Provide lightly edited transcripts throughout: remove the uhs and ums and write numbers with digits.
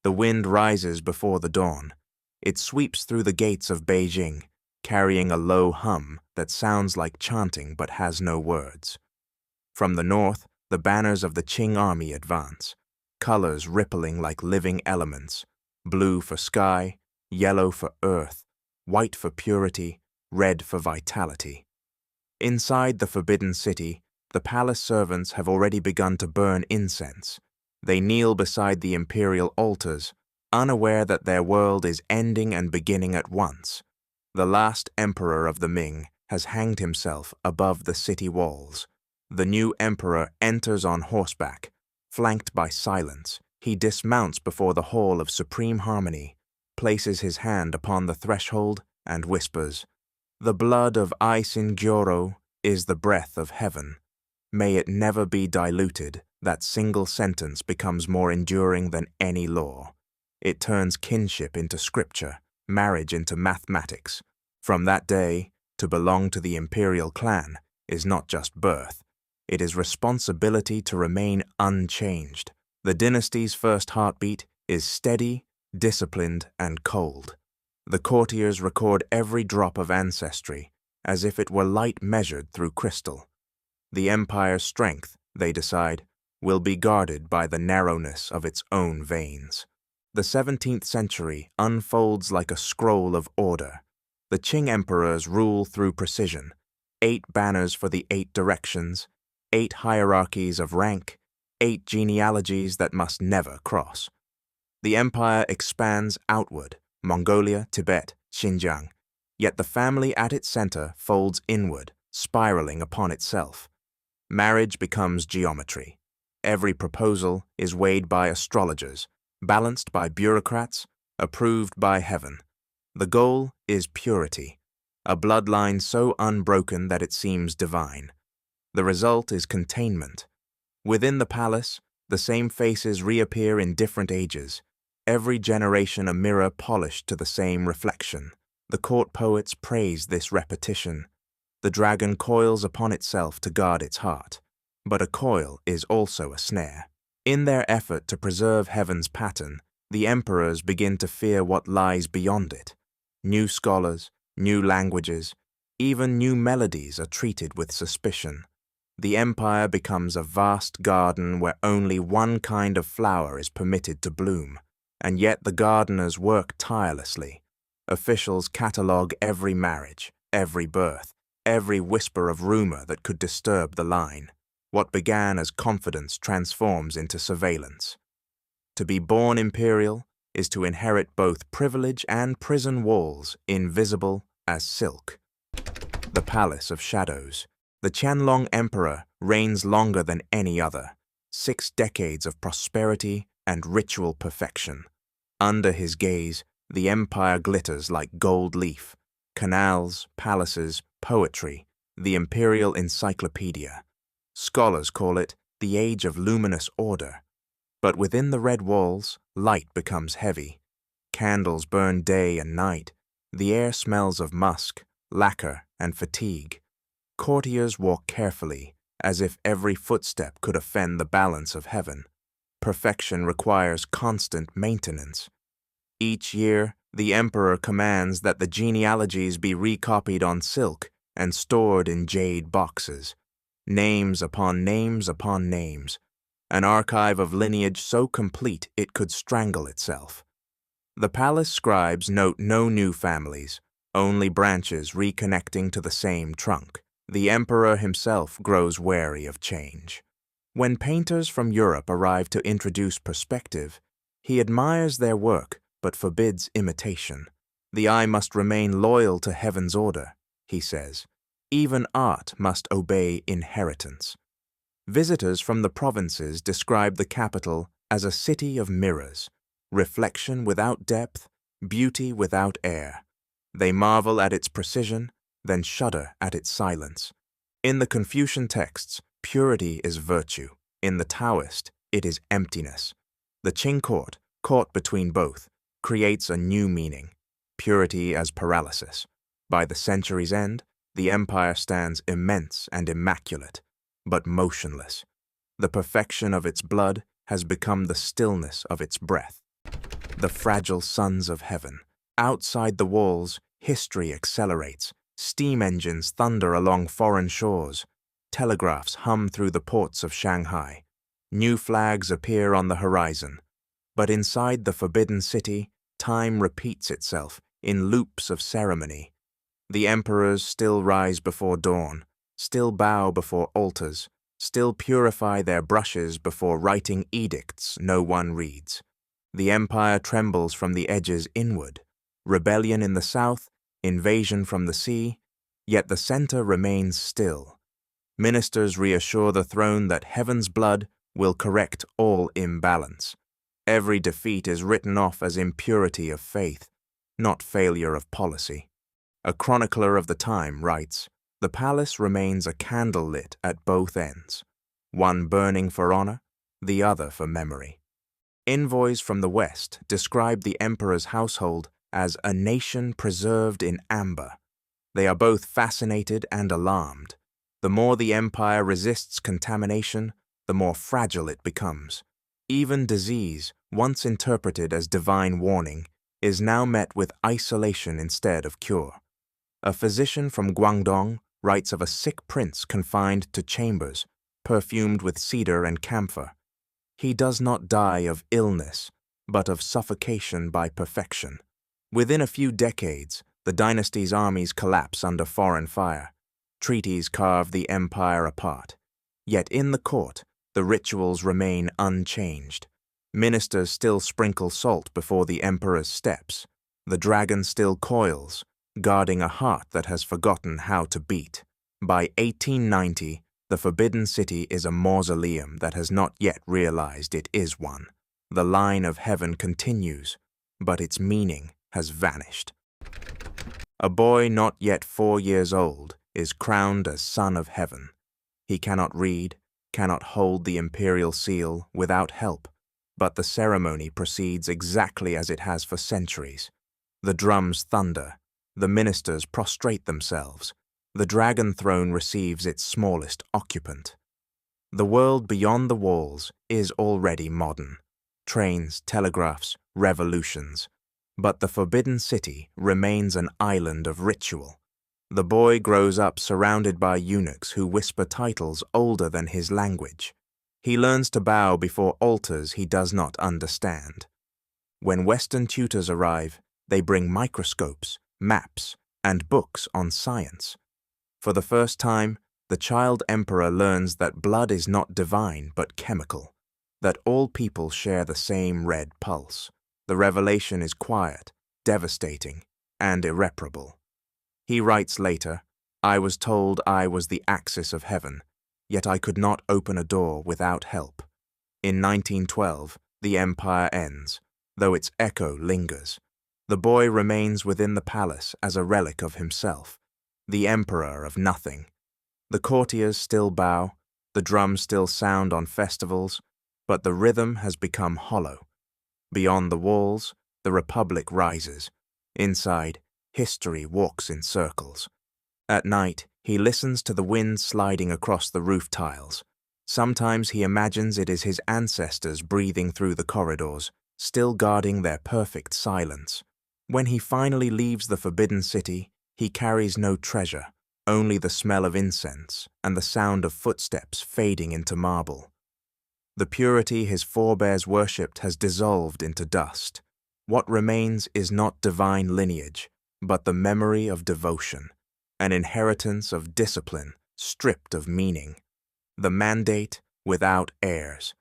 The wind rises before the dawn. It sweeps through the gates of Beijing, carrying a low hum that sounds like chanting but has no words. From the north, the banners of the Qing army advance, colors rippling like living elements, blue for sky, yellow for earth, white for purity, red for vitality. Inside the forbidden city, the palace servants have already begun to burn incense. They kneel beside the imperial altars, unaware that their world is ending and beginning at once. The last emperor of the Ming has hanged himself above the city walls. The new emperor enters on horseback, flanked by silence. He dismounts before the hall of supreme harmony, places his hand upon the threshold, and whispers, "The blood of Aisin-Gioro is the breath of heaven. May it never be diluted." That single sentence becomes more enduring than any law. It turns kinship into scripture, marriage into mathematics. From that day, to belong to the imperial clan is not just birth. It is responsibility to remain unchanged. The dynasty's first heartbeat is steady, disciplined, and cold. The courtiers record every drop of ancestry, as if it were light measured through crystal. The empire's strength, they decide, will be guarded by the narrowness of its own veins. The 17th century unfolds like a scroll of order. The Qing emperors rule through precision, 8 banners for the 8 directions, 8 hierarchies of rank, 8 genealogies that must never cross. The empire expands outward, Mongolia, Tibet, Xinjiang, yet the family at its center folds inward, spiraling upon itself. Marriage becomes geometry. Every proposal is weighed by astrologers, balanced by bureaucrats, approved by heaven. The goal is purity, a bloodline so unbroken that it seems divine. The result is containment. Within the palace, the same faces reappear in different ages, every generation a mirror polished to the same reflection. The court poets praise this repetition. The dragon coils upon itself to guard its heart. But a coil is also a snare. In their effort to preserve heaven's pattern, the emperors begin to fear what lies beyond it. New scholars, new languages, even new melodies are treated with suspicion. The empire becomes a vast garden where only one kind of flower is permitted to bloom, and yet the gardeners work tirelessly. Officials catalogue every marriage, every birth, every whisper of rumor that could disturb the line. What began as confidence transforms into surveillance. To be born imperial is to inherit both privilege and prison walls, invisible as silk. The Palace of Shadows. The Qianlong Emperor reigns longer than any other, 6 decades of prosperity and ritual perfection. Under his gaze, the empire glitters like gold leaf. Canals, palaces, poetry, the imperial encyclopedia. Scholars call it the age of luminous order. But within the red walls, light becomes heavy. Candles burn day and night. The air smells of musk, lacquer, and fatigue. Courtiers walk carefully, as if every footstep could offend the balance of heaven. Perfection requires constant maintenance. Each year, the emperor commands that the genealogies be recopied on silk and stored in jade boxes. Names upon names upon names, an archive of lineage so complete it could strangle itself. The palace scribes note no new families, only branches reconnecting to the same trunk. The emperor himself grows wary of change. When painters from Europe arrive to introduce perspective, he admires their work but forbids imitation. The eye must remain loyal to heaven's order, he says. Even art must obey inheritance. Visitors from the provinces describe the capital as a city of mirrors, reflection without depth, beauty without air. They marvel at its precision, then shudder at its silence. In the Confucian texts, purity is virtue. In the Taoist, it is emptiness. The Qing court, caught between both, creates a new meaning, purity as paralysis. By the century's end, the empire stands immense and immaculate, but motionless. The perfection of its blood has become the stillness of its breath. the fragile sons of heaven. Outside the walls, history accelerates. Steam engines thunder along foreign shores. Telegraphs hum through the ports of Shanghai. New flags appear on the horizon. But inside the Forbidden City, time repeats itself in loops of ceremony. The emperors still rise before dawn, still bow before altars, still purify their brushes before writing edicts no one reads. The empire trembles from the edges inward. Rebellion in the south, invasion from the sea, yet the center remains still. Ministers reassure the throne that heaven's blood will correct all imbalance. Every defeat is written off as impurity of faith, not failure of policy. A chronicler of the time writes, "The palace remains a candle lit at both ends, one burning for honor, the other for memory." Envoys from the West describe the emperor's household as a nation preserved in amber. They are both fascinated and alarmed. The more the empire resists contamination, the more fragile it becomes. Even disease, once interpreted as divine warning, is now met with isolation instead of cure. A physician from Guangdong writes of a sick prince confined to chambers, perfumed with cedar and camphor. He does not die of illness, but of suffocation by perfection. Within a few decades, the dynasty's armies collapse under foreign fire. Treaties carve the empire apart. Yet in the court, the rituals remain unchanged. Ministers still sprinkle salt before the emperor's steps. The dragon still coils, guarding a heart that has forgotten how to beat. By 1890, the Forbidden City is a mausoleum that has not yet realized it is one. The line of heaven continues, but its meaning has vanished. A boy not yet 4 years old is crowned as son of heaven. He cannot read, cannot hold the imperial seal without help, but the ceremony proceeds exactly as it has for centuries. The drums thunder, the ministers prostrate themselves, the dragon throne receives its smallest occupant. The world beyond the walls is already modern. Trains, telegraphs, revolutions. But the Forbidden City remains an island of ritual. The boy grows up surrounded by eunuchs who whisper titles older than his language. He learns to bow before altars he does not understand. When Western tutors arrive, they bring microscopes, maps, and books on science. For the first time, the child emperor learns that blood is not divine but chemical, that all people share the same red pulse. The revelation is quiet, devastating, and irreparable. He writes later, "I was told I was the axis of heaven, yet I could not open a door without help." In 1912, the empire ends, though its echo lingers. The boy remains within the palace as a relic of himself, the emperor of nothing. The courtiers still bow, the drums still sound on festivals, but the rhythm has become hollow. Beyond the walls, the republic rises. Inside, history walks in circles. At night, he listens to the wind sliding across the roof tiles. Sometimes he imagines it is his ancestors breathing through the corridors, still guarding their perfect silence. When he finally leaves the Forbidden City, he carries no treasure, only the smell of incense and the sound of footsteps fading into marble. The purity his forebears worshipped has dissolved into dust. What remains is not divine lineage, but the memory of devotion, an inheritance of discipline stripped of meaning. The mandate without heirs.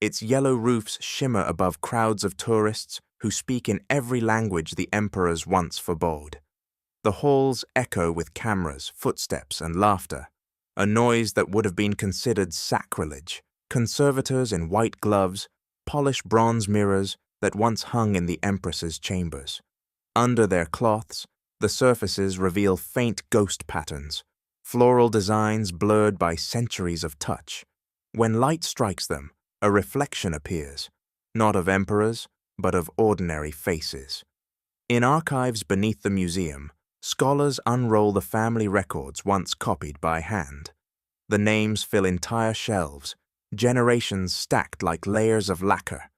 Its yellow roofs shimmer above crowds of tourists who speak in every language the emperors once forbade. The halls echo with cameras, footsteps, and laughter, a noise that would have been considered sacrilege. Conservators in white gloves polish bronze mirrors that once hung in the empress's chambers. Under their cloths, the surfaces reveal faint ghost patterns, floral designs blurred by centuries of touch. When light strikes them, a reflection appears, not of emperors, but of ordinary faces. In archives beneath the museum, scholars unroll the family records once copied by hand. The names fill entire shelves, generations stacked like layers of lacquer.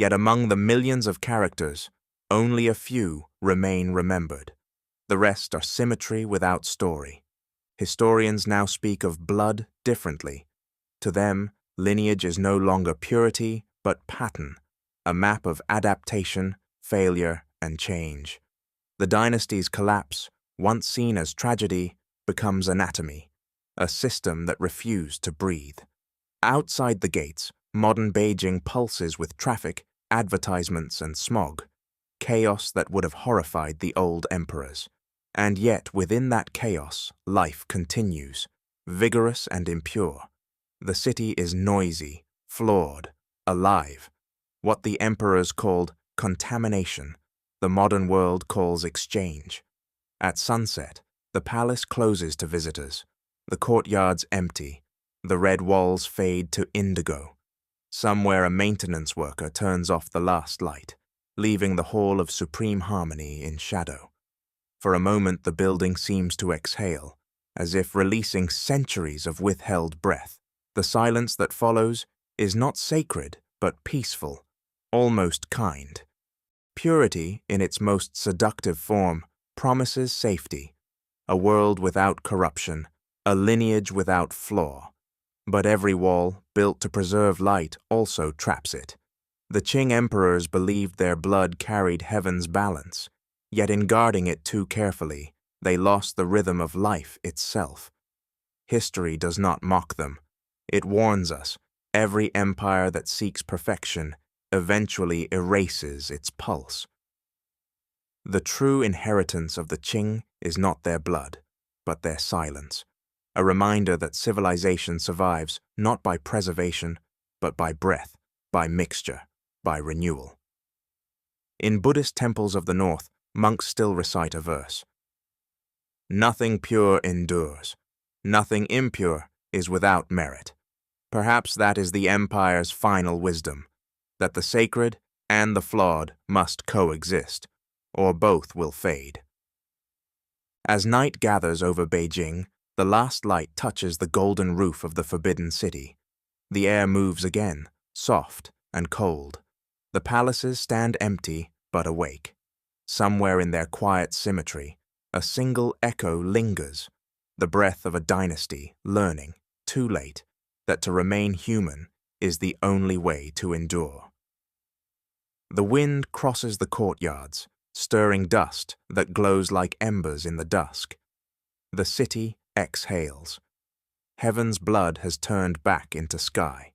Yet among the millions of characters, only a few remain remembered. The rest are symmetry without story. Historians now speak of blood differently. To them, lineage is no longer purity, but pattern, a map of adaptation, failure, and change. The dynasty's collapse, once seen as tragedy, becomes anatomy, a system that refused to breathe. Outside the gates, modern Beijing pulses with traffic, advertisements, and smog, chaos that would have horrified the old emperors. And yet, within that chaos, life continues, vigorous and impure. The city is noisy, flawed, alive. What the emperors called contamination, the modern world calls exchange. At sunset, the palace closes to visitors. The courtyards empty. The red walls fade to indigo. Somewhere a maintenance worker turns off the last light, leaving the hall of supreme harmony in shadow. For a moment the building seems to exhale, as if releasing centuries of withheld breath. The silence that follows is not sacred, but peaceful, almost kind. Purity, in its most seductive form, promises safety, a world without corruption, a lineage without flaw. But every wall, built to preserve light, also traps it. The Qing emperors believed their blood carried heaven's balance, yet in guarding it too carefully, they lost the rhythm of life itself. History does not mock them. It warns us, every empire that seeks perfection eventually erases its pulse. The true inheritance of the Qing is not their blood, but their silence, a reminder that civilization survives not by preservation, but by breath, by mixture, by renewal. In Buddhist temples of the north, monks still recite a verse. Nothing pure endures. Nothing impure is without merit. Perhaps that is the empire's final wisdom, that the sacred and the flawed must coexist, or both will fade. As night gathers over Beijing, the last light touches the golden roof of the forbidden city. The air moves again, soft and cold. The palaces stand empty but awake. Somewhere in their quiet symmetry, a single echo lingers, the breath of a dynasty learning, too late, that to remain human is the only way to endure. The wind crosses the courtyards, stirring dust that glows like embers in the dusk. The city exhales. Heaven's blood has turned back into sky.